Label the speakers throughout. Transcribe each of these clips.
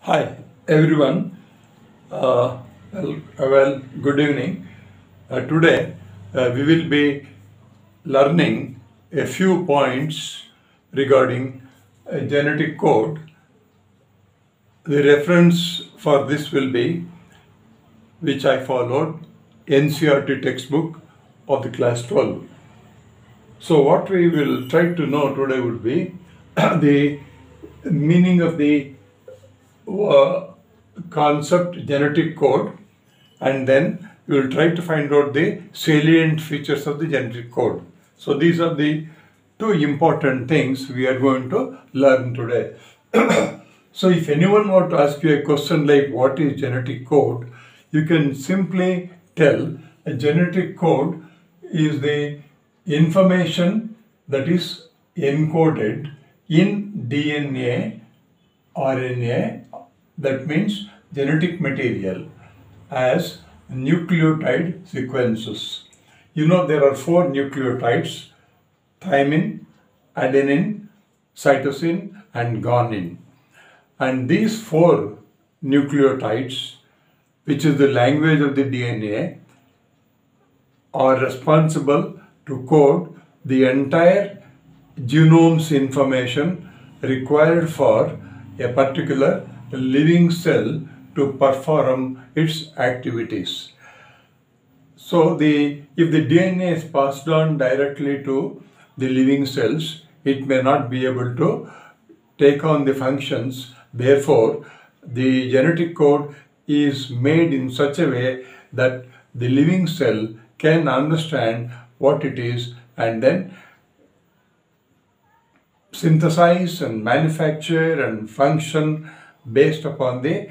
Speaker 1: Hi, everyone. Good evening. Today, we will be learning a few points regarding genetic code. The reference for this will be, which I followed, NCERT textbook of the class 12. So, what we will try to know today would be the meaning of the uh, concept genetic code, and then we will try to find out the salient features of the genetic code. So these are the two important things we are going to learn today. So if anyone were to ask you a question like what is genetic code, you can simply tell a genetic code is the information that is encoded in DNA, RNA, that means genetic material, as nucleotide sequences. You know there are four nucleotides: thymine, adenine, cytosine, and guanine. And these four nucleotides, which is the language of the DNA, are responsible to code the entire genome's information required for a particular living cell to perform its activities. So if the DNA is passed on directly to the living cells, it may not be able to take on the functions. Therefore, the genetic code is made in such a way that the living cell can understand what it is and then synthesize and manufacture and function based upon the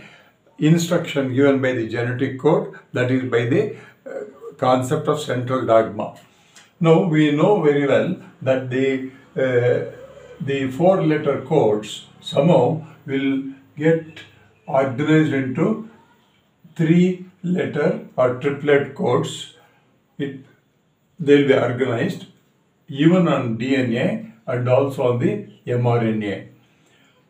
Speaker 1: instruction given by the genetic code, that is by the concept of central dogma. Now we know very well that the four-letter codes somehow will get organized into three-letter or triplet codes. They'll be organized even on DNA and also on the mRNA.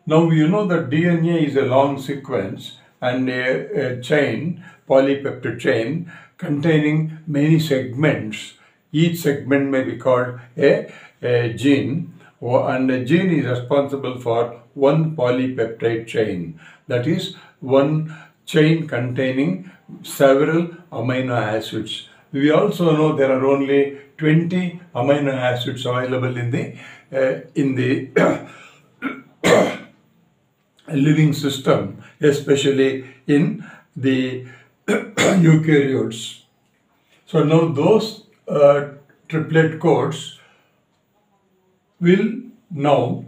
Speaker 1: Now you know that DNA is a long sequence and a chain, polypeptide chain, containing many segments. Each segment may be called a gene, and a gene is responsible for one polypeptide chain. That is one chain containing several amino acids. We also know there are only 20 amino acids available in the living system, especially in the eukaryotes. So now those triplet codes will now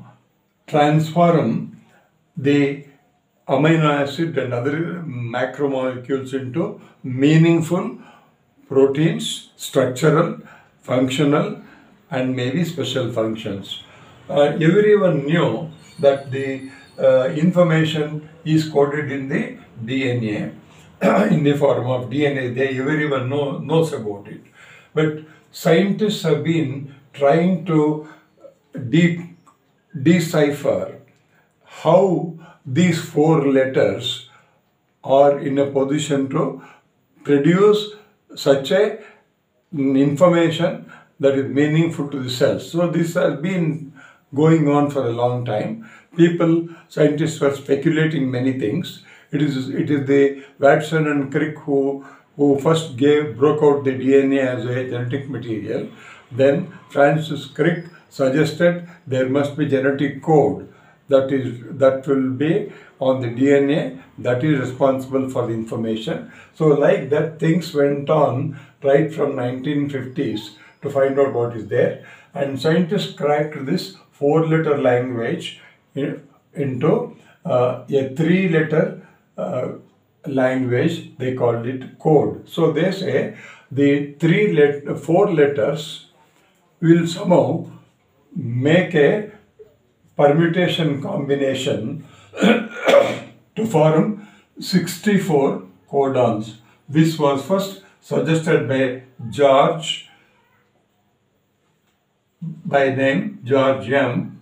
Speaker 1: transform the amino acid and other macromolecules into meaningful proteins, structural, functional, and maybe special functions. Everyone knew that the information is coded in the DNA, in the form of DNA. Everyone knows about it. But scientists have been trying to decipher how these four letters are in a position to produce such a information that is meaningful to the cells. So this has been going on for a long time. Scientists were speculating many things. It is the Watson and Crick who first broke out the DNA as a genetic material. Then Francis Crick suggested there must be genetic code that will be on the DNA that is responsible for the information. So like that, things went on right from 1950s to find out what is there, and scientists cracked this four-letter language into a three-letter language. They called it code. So they say the four letters will somehow make a permutation combination to form 64 codons. This was first suggested by by name George M.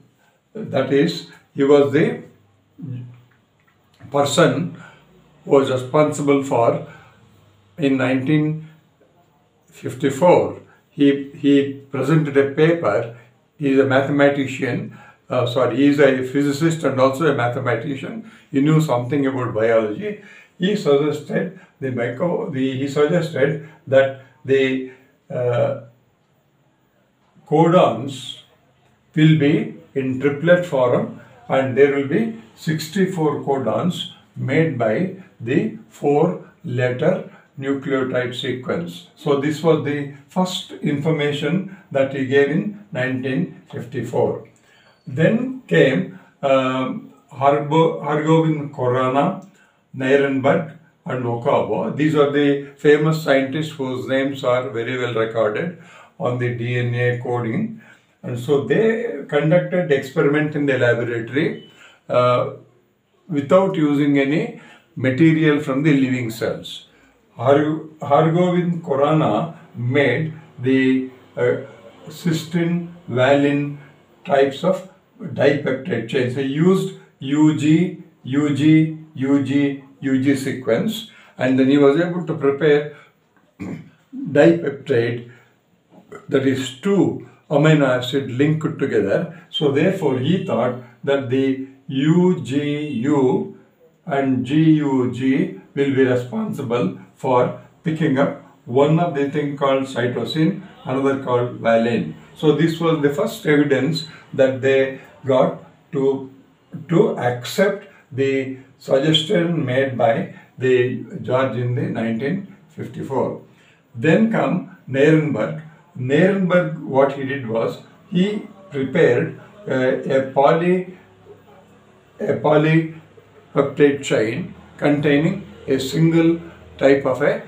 Speaker 1: That is, he was the person was responsible for in 1954. He presented a paper. He is a mathematician. He is a physicist and also a mathematician. He knew something about biology. He suggested that the codons will be in triplet form, and there will be 64 codons made by the 4-letter nucleotide sequence. So this was the first information that he gave in 1954. Then came Hargobind Khorana, Nirenberg and Okawa. These are the famous scientists whose names are very well recorded on the DNA coding. And so they conducted experiment in the laboratory without using any material from the living cells. Hargobind Khorana made the cysteine, valine types of dipeptide chains. He used UG sequence, and then he was able to prepare dipeptide, that is 2 amino acid linked together. So therefore he thought that the UGU and GUG will be responsible for picking up one of the thing called cytosine, another called valine. So this was the first evidence that they got to accept the suggestion made by the George in the 1954. Then come Nirenberg. Nirenberg, what he did was, he prepared a polypeptide chain containing a single type of a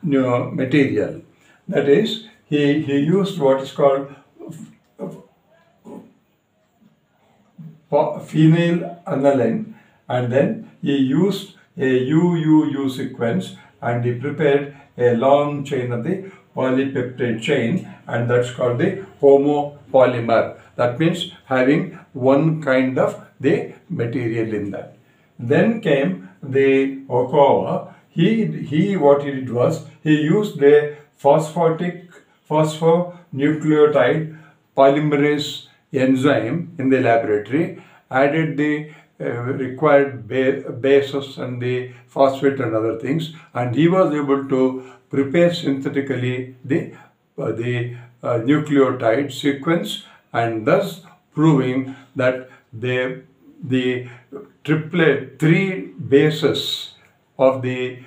Speaker 1: material. That is, he used what is called phenylalanine, and then he used a UUU sequence, and he prepared a long chain of the polypeptide chain, and that's called the homopolymer. That means having one kind of the material in that. Then came the Okawa. What he did was, he used the phosphonucleotide polymerase enzyme in the laboratory, added the required bases and the phosphate and other things, and he was able to prepare synthetically the nucleotide sequence, and thus proving that the triplet 3 bases of the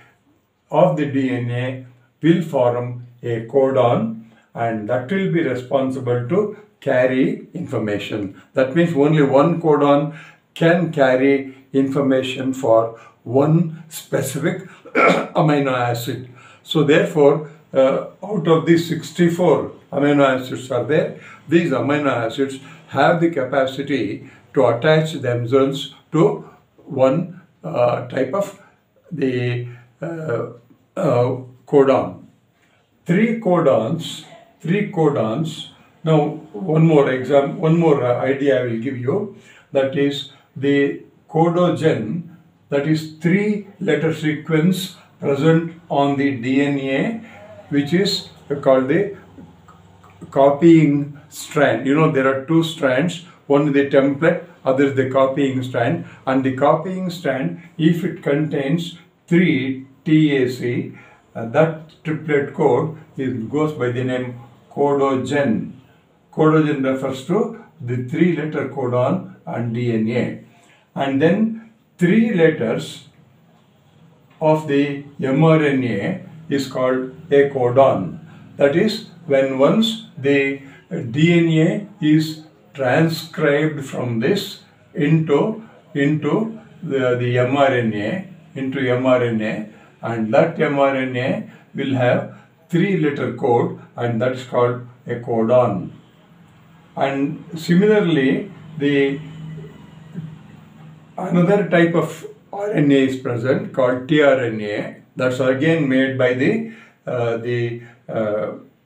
Speaker 1: DNA will form a codon, and that will be responsible to carry information. That means only one codon can carry information for one specific amino acid. So therefore, out of these 64 amino acids are there, these amino acids have the capacity to attach themselves to one type of the codon. Three codons. Now, one more idea I will give you. That is the codogen. That is 3-letter sequence present on the DNA, which is called the copying strand. You know, there are 2 strands. One is the template, other is the copying strand. And the copying strand, if it contains 3 TAC, that triplet code goes by the name codogen. Codogen refers to the 3-letter codon and DNA. And then 3 letters of the mRNA is called a codon. That is, when once the DNA is transcribed from this into the mRNA, and that mRNA will have 3-letter code, and that is called a codon. And similarly, another type of RNA is present called tRNA. That's again made by the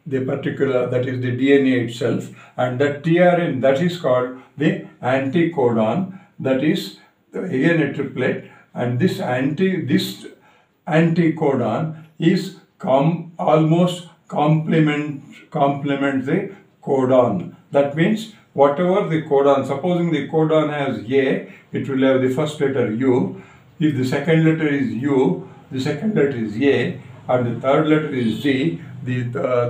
Speaker 1: particular, that is the DNA itself, and that tRNA, that is called the anticodon. That is again a triplet, and this anticodon is almost complement the codon. That means whatever the codon, supposing the codon has A, it will have the first letter U. If the second letter is U, the second letter is A, and the third letter is Z, the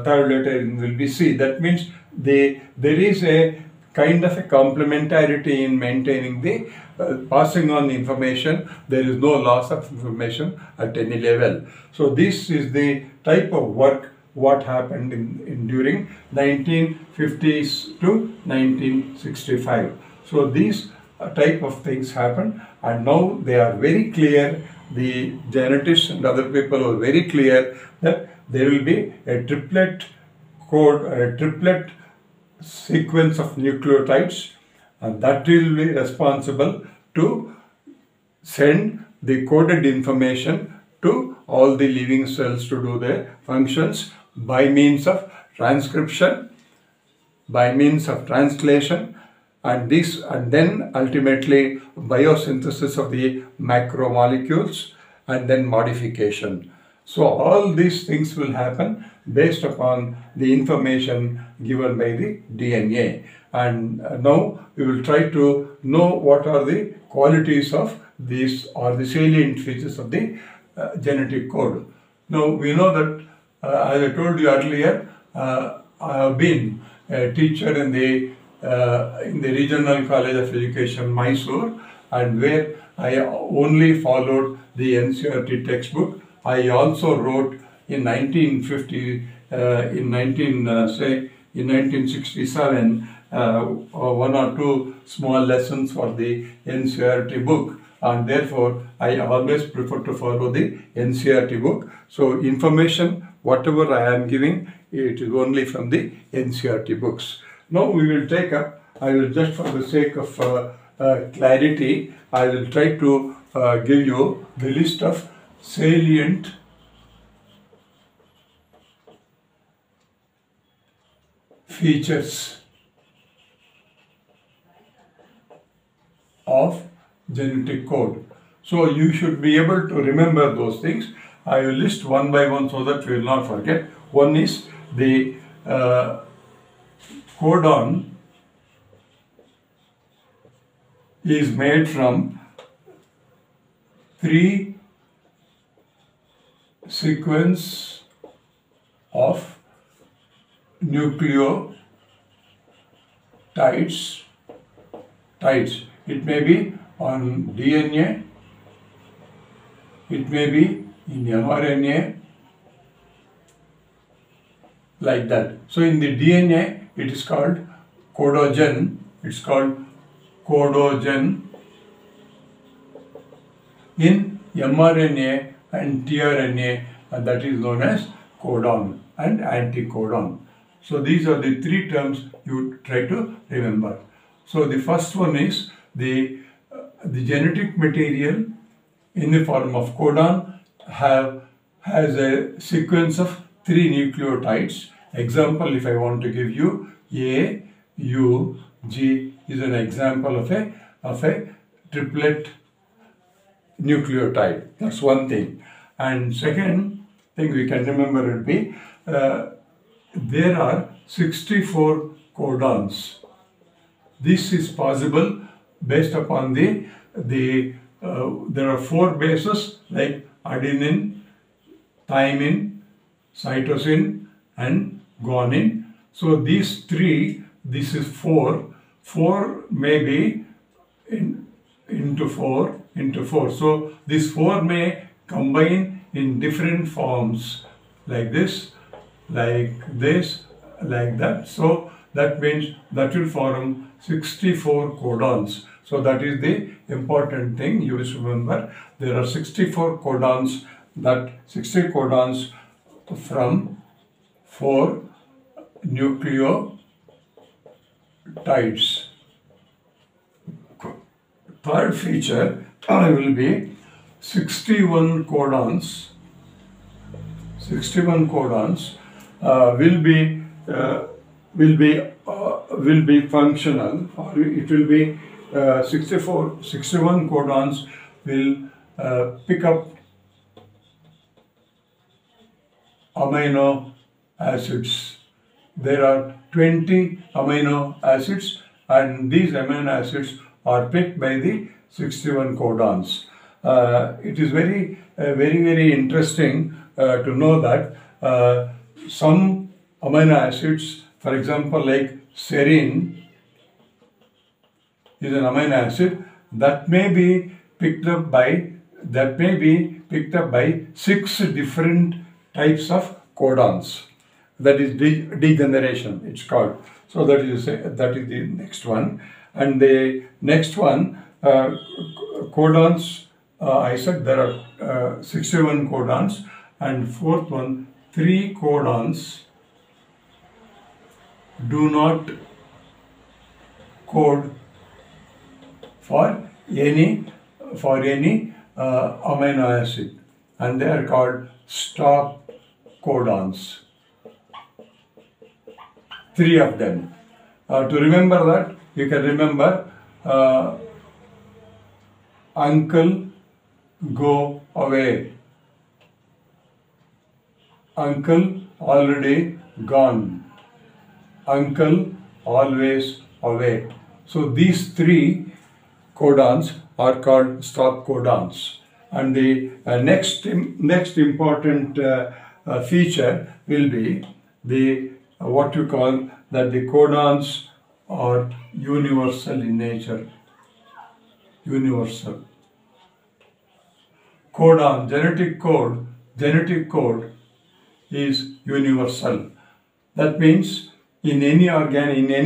Speaker 1: third letter will be C. That means there is a kind of a complementarity in maintaining the passing on the information. There is no loss of information at any level. So this is the type of work what happened during 1950s to 1965. So these type of things happen, and now they are very clear. The geneticists and other people are very clear that there will be a triplet code, a triplet sequence of nucleotides, and that will be responsible to send the coded information to all the living cells to do their functions by means of transcription, by means of translation, and then ultimately biosynthesis of the macromolecules, and then modification. So all these things will happen based upon the information given by the DNA. And now we will try to know what are the qualities of these, or the salient features of the genetic code. Now we know that as I told you earlier, I have been a teacher in the Regional College of Education, Mysore, and where I only followed the NCERT textbook. I also wrote in 1967, one or two small lessons for the NCERT book, and therefore I always prefer to follow the NCERT book. So information, whatever I am giving, it is only from the NCERT books. Now we will take up, I will just for the sake of clarity, I will try to give you the list of salient features of genetic code. So you should be able to remember those things. I will list one by one so that we will not forget. One is the codon is made from 3 sequence of nucleotides. It may be on DNA, it may be in mRNA, like that. So in the DNA, it is called codogen. It's called codogen. In mRNA and tRNA, that is known as codon and anticodon. So these are the 3 terms you try to remember. So the first one is the genetic material in the form of codon has a sequence of 3 nucleotides. Example, if I want to give you, A, U, G is an example of a triplet nucleotide. That's one thing. And second thing we can remember would be there are 64 codons. This is possible based upon there are 4 bases like adenine, thymine, cytosine and guanine. So these 3, this is 4. 4 may be into 4. So this 4 may combine in different forms like this, like that. So that means that will form 64 codons. So that is the important thing you must remember. There are 64 codons, that 60 codons from 4 nucleotides. Third feature will be 61 codons. 61 codons will be functional, or it will be 61 codons will pick up amino acids. There are 20 amino acids, and these amino acids are picked by the 61 codons. It is very interesting to know that some amino acids, for example, like serine is an amino acid that may be picked up by 6 different types of codons. That is degeneration, it's called. So that is the next one. And the next one, codons, I said there are 61 codons, and fourth one, 3 codons do not code for any amino acid, and they are called stop codons. 3 of them. To remember that, you can remember uncle, go away. Uncle, already gone. Uncle, always away. So these 3 codons are called stop codons. And the next important feature will be the what you call that the codons are universal in nature. Universal. Codon, genetic code is universal. That means in any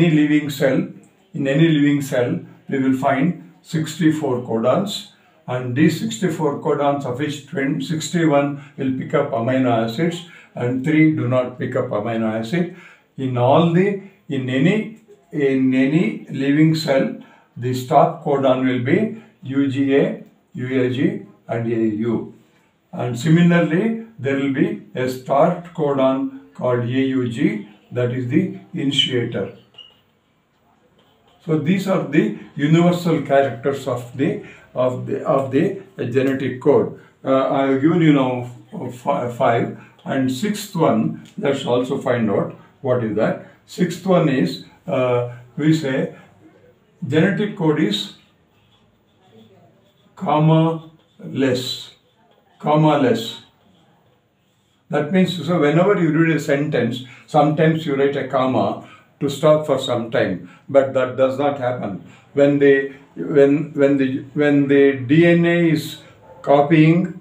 Speaker 1: living cell, we will find 64 codons, and these 64 codons, of which 61 will pick up amino acids and 3 do not pick up amino acid. In any living cell, the stop codon will be UGA, UAG and AU. And similarly, there will be a start codon called AUG, that is the initiator. So these are the universal characters of the genetic code. I have given you now 5, and 6th one, let's also find out what is that. 6th one is, we say genetic code is comma-less. That means, so whenever you read a sentence, sometimes you write a comma to stop for some time, but that does not happen. When the DNA is copying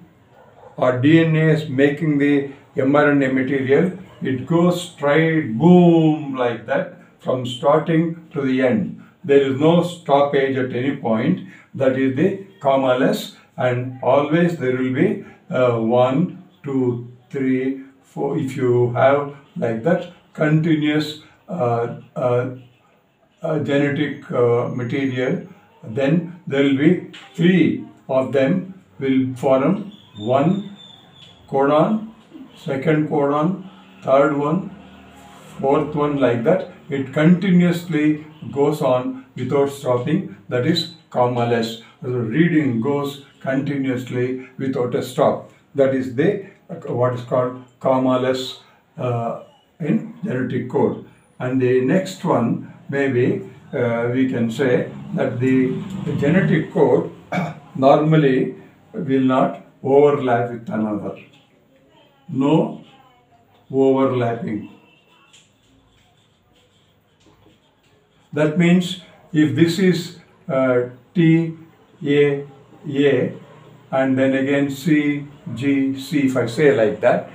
Speaker 1: or DNA is making the mRNA material, it goes straight, boom, like that, from starting to the end. There is no stoppage at any point. That is the comma-less, and always there will be 1, 2, 3, 4. If you have like that continuous genetic material, then there will be 3 of them will form 1 codon, 2nd codon, 3rd one, 4th one, like that. It continuously goes on without stopping. That is comma-less. The reading goes continuously without a stop. That is the what is called comma-less in genetic code. And the next one, maybe we can say that the genetic code normally will not overlap with another. No overlapping. That means if this is T, A, and then again C, G, C, if I say like that,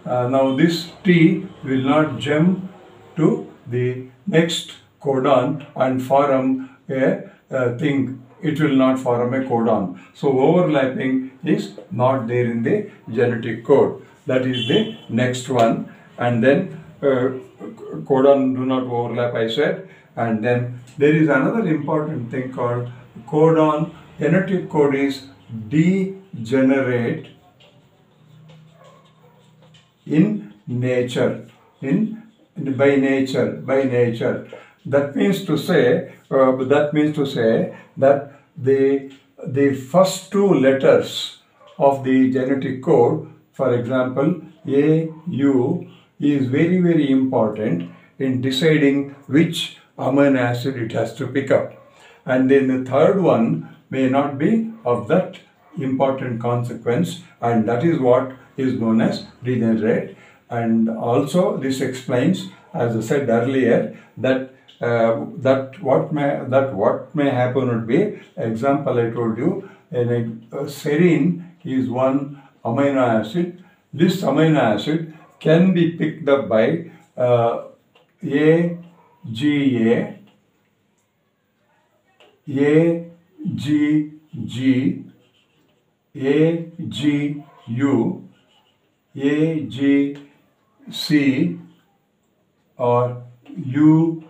Speaker 1: now this T will not jump to the next codon and form a thing. It will not form a codon. So overlapping is not there in the genetic code. That is the next one. And then codon do not overlap, I said. And then there is another important thing called codon. Genetic code is degenerate in nature. By nature. That means to say that the first two letters of the genetic code, for example, A, U, is very, very important in deciding which amino acid it has to pick up. And then the third one may not be of that important consequence, and that is what is known as degenerate. And also this explains, as I said earlier, that what may happen would be, example I told you, serine is one amino acid. This amino acid can be picked up by AGA, AGG, AGU, AGC, or UCA,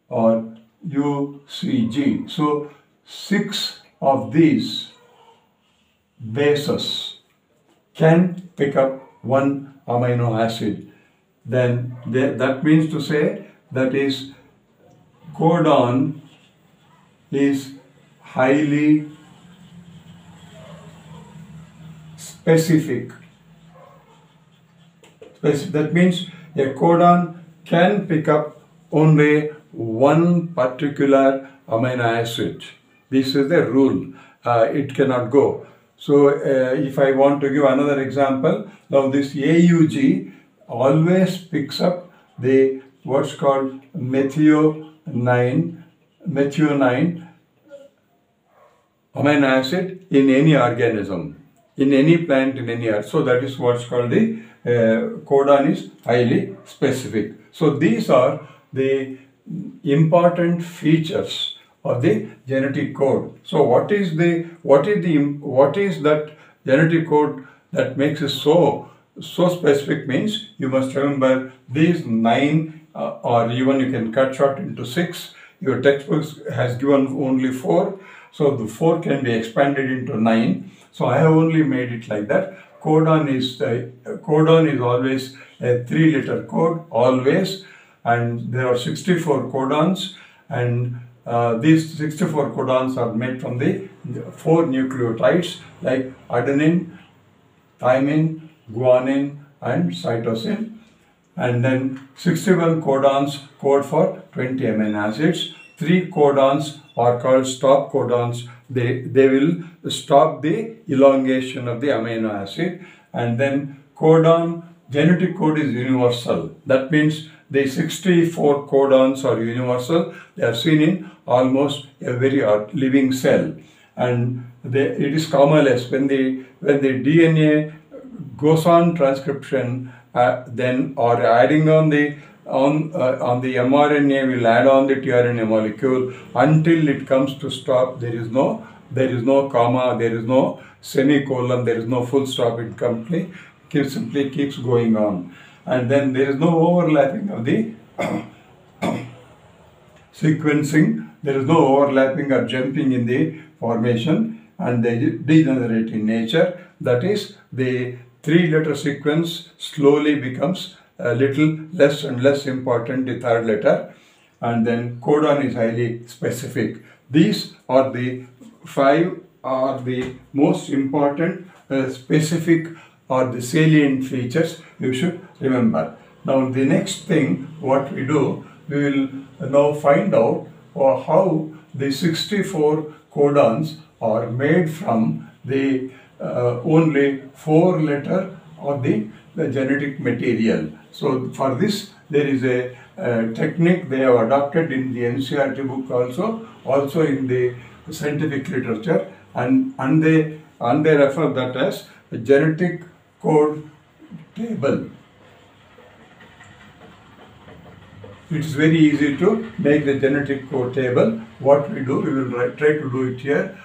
Speaker 1: or UCG. So 6 of these bases can pick up one amino acid. Then that means to say that is codon is highly specific. That means a codon can pick up only one particular amino acid. This is the rule. It cannot go. So if I want to give another example, now this AUG always picks up the what's called methionine amino acid in any organism, in any plant, in any earth. So that is what's called the codon is highly specific. So these are the important features of the genetic code. So what is that genetic code that makes it so specific? Means you must remember these 9, or even you can cut short into 6. Your textbook has given only 4, so the 4 can be expanded into 9. So I have only made it like that. Codon is always a 3-letter code, always, and there are 64 codons, and these 64 codons are made from the 4 nucleotides like adenine, thymine, guanine, and cytosine. And then 61 codons code for 20 amino acids. 3 codons are called stop codons. They will stop the elongation of the amino acid. And then codon, genetic code is universal. That means the 64 codons are universal. They are seen in almost every living cell. And it is commonless. When the DNA goes on transcription, then or adding on the mRNA will add on the tRNA molecule until it comes to stop. There is no comma, there is no semicolon, there is no full stop. It simply keeps going on, and then there is no overlapping of the sequencing. There is no overlapping or jumping in the formation, and they degenerate in nature. That is, the 3-letter sequence slowly becomes a little less and less important, the 3rd letter, and then codon is highly specific. These are the 5 are the most important specific or the salient features you should remember. Now the next thing what we do, we will now find out how the 64 codons are made from the only 4-letter of the genetic material. So for this there is a technique they have adopted in the NCERT book, also in the scientific literature, and they refer that as a genetic code table. It's very easy to make the genetic code table. What we do, we will try to do it here.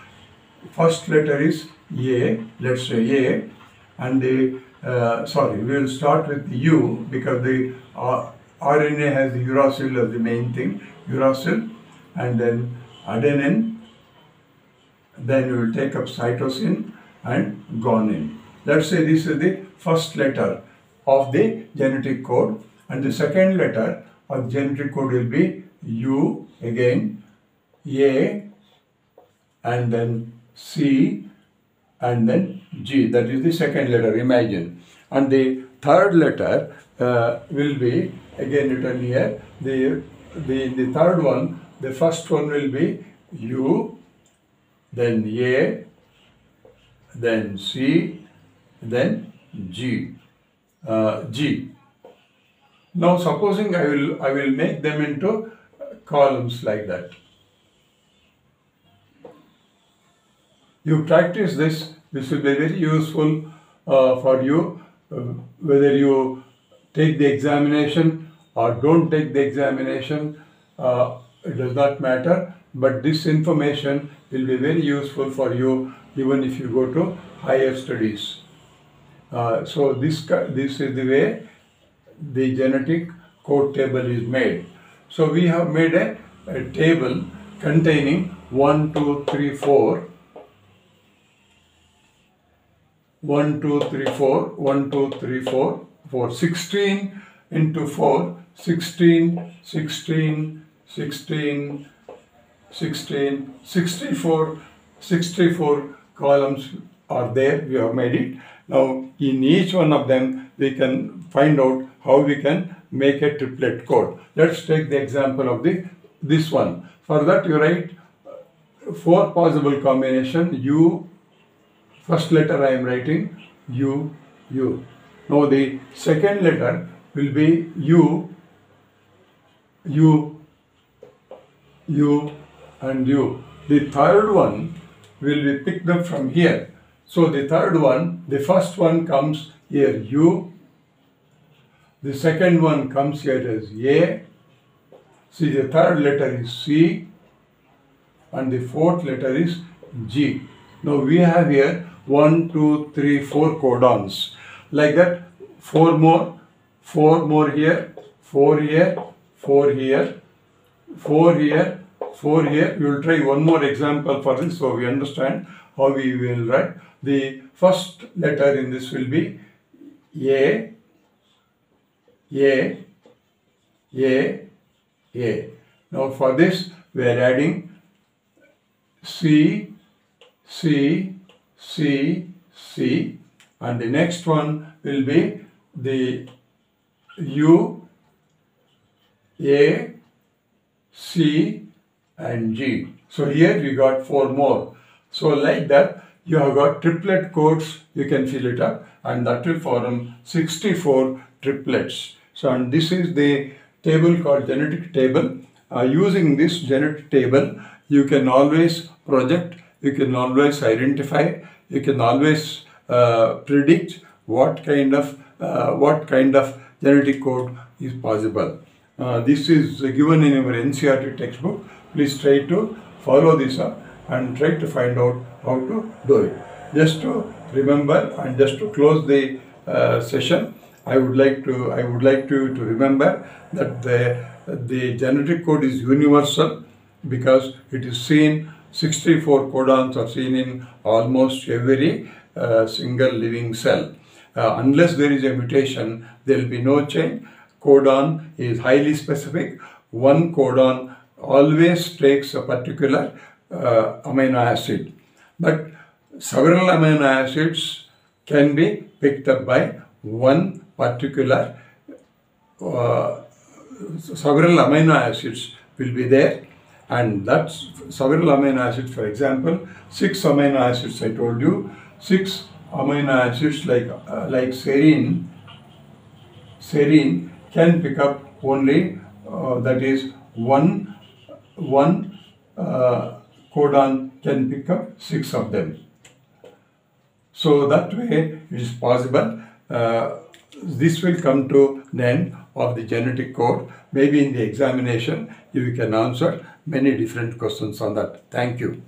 Speaker 1: First letter is A, let's say A, and we will start with the U because the RNA has the uracil as the main thing, uracil, and then adenine, then we will take up cytosine and guanine. Let's say this is the first letter, of the genetic code, and the second letter of the genetic code will be U, again A, and then C, and then G. That is the second letter, imagine. And the third letter will be again written here. The third one, the first one will be U, then A, then C, then G. G. Now supposing I will make them into columns like that. You practice this. This will be very useful for you, whether you take the examination or don't take the examination. It does not matter, but this information will be very useful for you even if you go to higher studies. So this is the way the genetic code table is made. So we have made a table containing 1, 2, 3, 4. 1, 2, 3, 4, 1, 2, 3, 4, 4, 16 into 4, 16, 16, 16, 16, 64, 64 columns are there. We have made it. Now in each one of them we can find out how we can make a triplet code. Let's take the example of this one. For that you write 4 possible combination. U, first letter I am writing U, U. Now the second letter will be U, U, U and U. The third one will be picked up from here. So the third one, the first one comes here U, the second one comes here as A, see the third letter is C, and the fourth letter is G. Now we have here 1, 2, 3, 4 codons. Like that, 4 more here, 4 here, 4 here, 4 here, 4 here. We will try one more example for this so we understand how we will write. The first letter in this will be A, A, A, A. Now for this we are adding C, C, C, C, and the next one will be the U, A, C and G. So here we got 4 more. So like that you have got triplet codes, you can fill it up, and that will form 64 triplets. So and this is the table called genetic table. Using this genetic table you can always project, you can always identify, you can always predict what kind of genetic code is possible. This is given in your NCERT textbook. Please try to follow this up and try to find out how to do it. Just to remember and just to close the session, I would like you to remember that the genetic code is universal because it is seen, 64 codons are seen in almost every single living cell. Unless there is a mutation, there will be no change. Codon is highly specific. One codon always takes a particular amino acid, but several amino acids can be picked up by one particular several amino acids will be there, and that's several amino acids. For example, 6 amino acids I told you, 6 amino acids like serine can pick up only that is one codon can pick up 6 of them. So that way it is possible. This will come to the end of the genetic code. Maybe in the examination you can answer many different questions on that. Thank you.